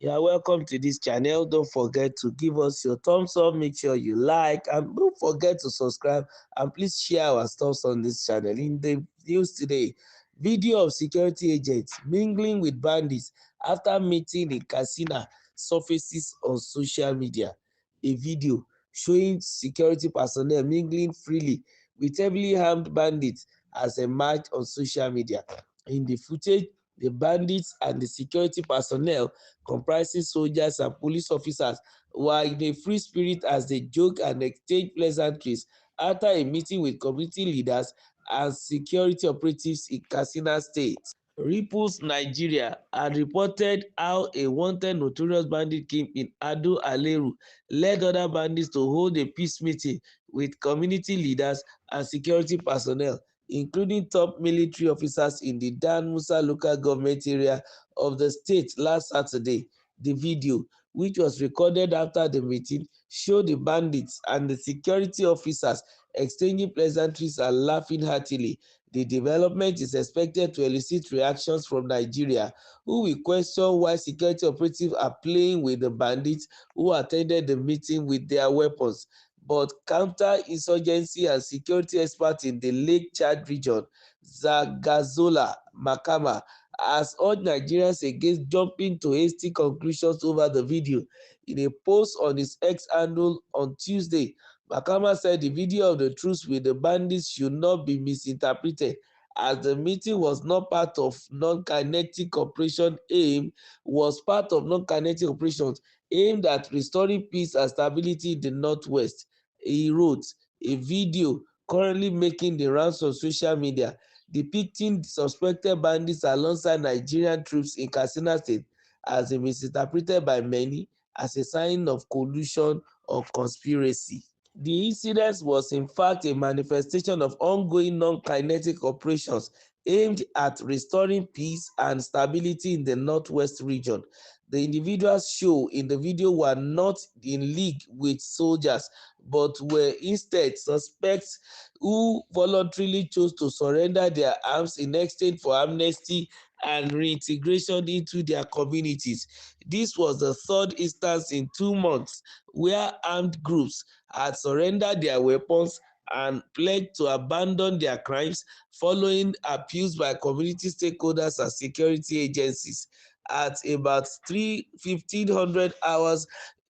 You are welcome to this channel. Don't forget to give us your thumbs up. Make sure you like and don't forget to subscribe. And please share our stuff on this channel. In the news today, video of security agents mingling with bandits after meeting in Katsina surfaces on social media. A video showing security personnel mingling freely with heavily armed bandits has emerged on social media. In the footage, the bandits and the security personnel, comprising soldiers and police officers, were in a free spirit as they joke and exchange pleasantries after a meeting with community leaders and security operatives in Katsina State. Ripples Nigeria had reported how a wanted notorious bandit king in Ado Aleru led other bandits to hold a peace meeting with community leaders and security personnel, including top military officers in the Dan Musa local government area of the state last Saturday. The video, which was recorded after the meeting, showed the bandits and the security officers exchanging pleasantries and laughing heartily. The development is expected to elicit reactions from Nigeria, who will question why security operatives are playing with the bandits who attended the meeting with their weapons. But counter-insurgency and security expert in the Lake Chad region, Zagazola Makama, has urged Nigerians against jumping to hasty conclusions over the video. In a post on his X handle on Tuesday, Makama said the video of the truce with the bandits should not be misinterpreted, as the meeting was not part of non-kinetic operation aim was part of non-kinetic operations aimed at restoring peace and stability in the Northwest. He wrote, a video currently making the rounds on social media depicting suspected bandits alongside Nigerian troops in Katsina State has been misinterpreted by many as a sign of collusion or conspiracy. The incident was in fact a manifestation of ongoing non-kinetic operations aimed at restoring peace and stability in the Northwest region. The individuals shown in the video were not in league with soldiers, but were instead suspects who voluntarily chose to surrender their arms in exchange for amnesty and reintegration into their communities. This was the third instance in 2 months where armed groups had surrendered their weapons and pledged to abandon their crimes following appeals by community stakeholders and security agencies. At about 1500 hours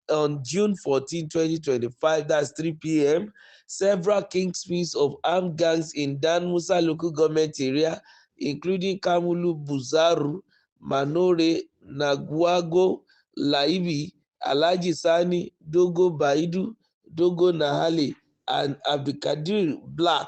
on June 14, 2025, that's 3 p.m., several kingpins of armed gangs in Dan Musa local government area, including Kamulu Buzaru, Manore, Nagwago, Laibi, Alhaji Sani, Dogo Baidu, Dogo Nahale, and Abdulkadir Black,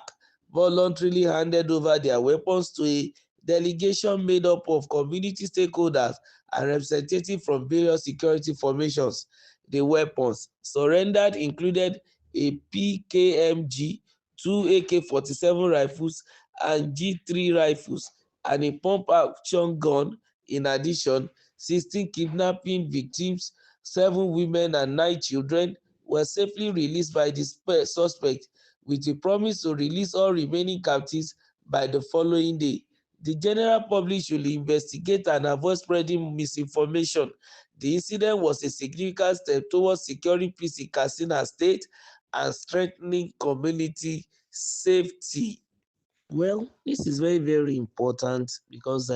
voluntarily handed over their weapons to a delegation made up of community stakeholders and representatives from various security formations. The weapons surrendered included a PKMG, two AK-47 rifles, and G3 rifles, and a pump-action gun. In addition, 16 kidnapping victims, 7 women and 9 children, were safely released by the suspect, with a promise to release all remaining captives by the following day. The general public should investigate and avoid spreading misinformation. The incident was a significant step towards securing peace in Katsina State and strengthening community safety. Well, this is very, very important because,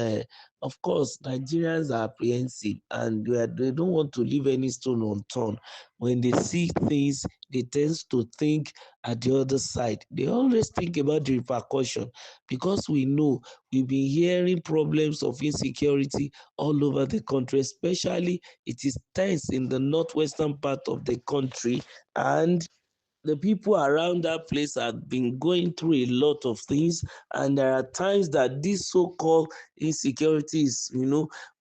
of course, Nigerians are apprehensive and they don't want to leave any stone unturned. When they see things, they tend to think at the other side. They always think about the repercussion because we know we've been hearing problems of insecurity all over the country, especially it is tense in the northwestern part of the country, and the people around that place have been going through a lot of things, and there are times that this so-called insecurity is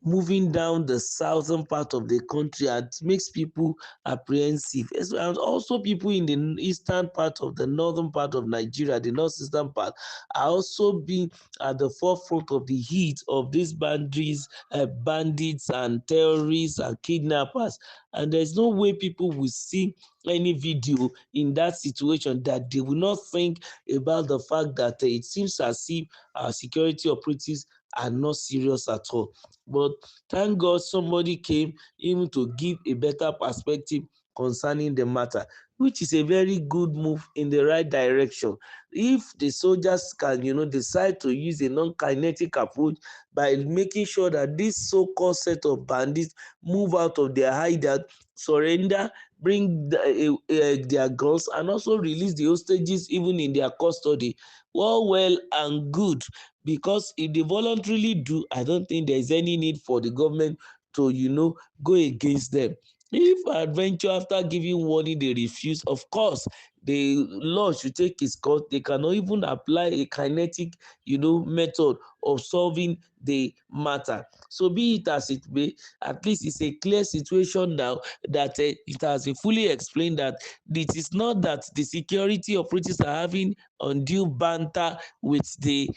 moving down the southern part of the country and makes people apprehensive, and also people in the eastern part of the northern part of Nigeria, the northeastern part, are also being at the forefront of the heat of these bandits and terrorists and kidnappers. And there's no way people will see any video in that situation that they will not think about the fact that it seems as if our security operatives are not serious at all. But thank God somebody came even to give a better perspective concerning the matter, which is a very good move in the right direction. If the soldiers can, decide to use a non-kinetic approach by making sure that this so-called set of bandits move out of their hideout, surrender, bring their guns, and also release the hostages even in their custody, well and good. Because if they voluntarily do, I don't think there is any need for the government to, go against them. If adventure after giving warning they refuse, of course the law should take its course. They cannot even apply a kinetic, method of solving the matter. So be it as it may, at least it's a clear situation now that it has been fully explained that it is not that the security operatives are having undue banter with the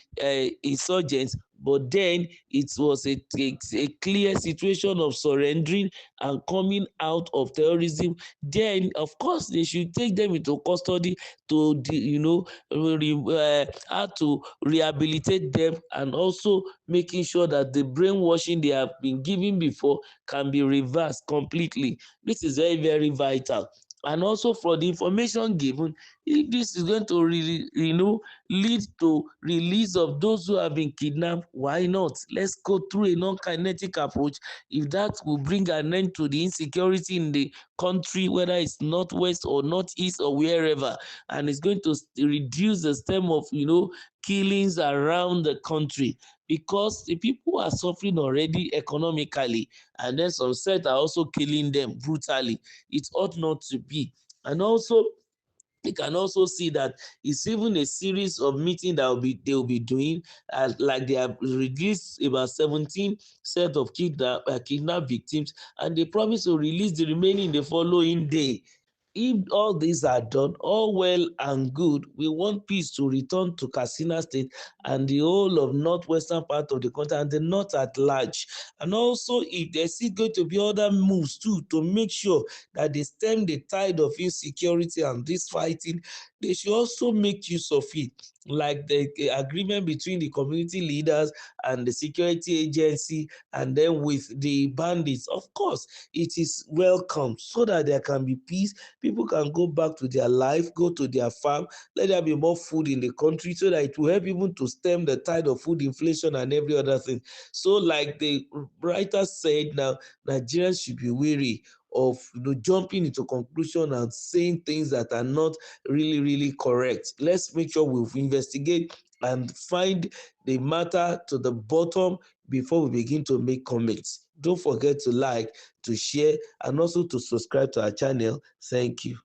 insurgents, but then it was a clear situation of surrendering and coming out of terrorism. Then of course they should take them into custody to how to rehabilitate them, and also making sure that the brainwashing they have been given before can be reversed completely. This is very, very vital. And also for the information given, if this is going to really, lead to release of those who have been kidnapped, why not? Let's go through a non-kinetic approach. If that will bring an end to the insecurity in the country, whether it's northwest or northeast or wherever, and it's going to reduce the stem of killings around the country, because the people are suffering already economically, and then some set are also killing them brutally. It ought not to be. And also you can also see that it's even a series of meetings that they will be doing, like they have released about 17 set of kidnap victims, and they promise to release the remaining the following day. If all these are done, all well and good, we want peace to return to Katsina State and the whole of northwestern part of the country and the north at large. And also, if there's still going to be other moves too to make sure that they stem the tide of insecurity and this fighting, they should also make use of it, like the agreement between the community leaders and the security agency, and then with the bandits. Of course, it is welcome so that there can be peace. People can go back to their life, go to their farm, let there be more food in the country, so that it will help even to stem the tide of food inflation and every other thing. So like the writer said, now Nigerians should be wary of jumping into conclusion and saying things that are not really correct. Let's make sure we investigate and find the matter to the bottom before we begin to make comments. Don't forget to like, to share, and also to subscribe to our channel. Thank you.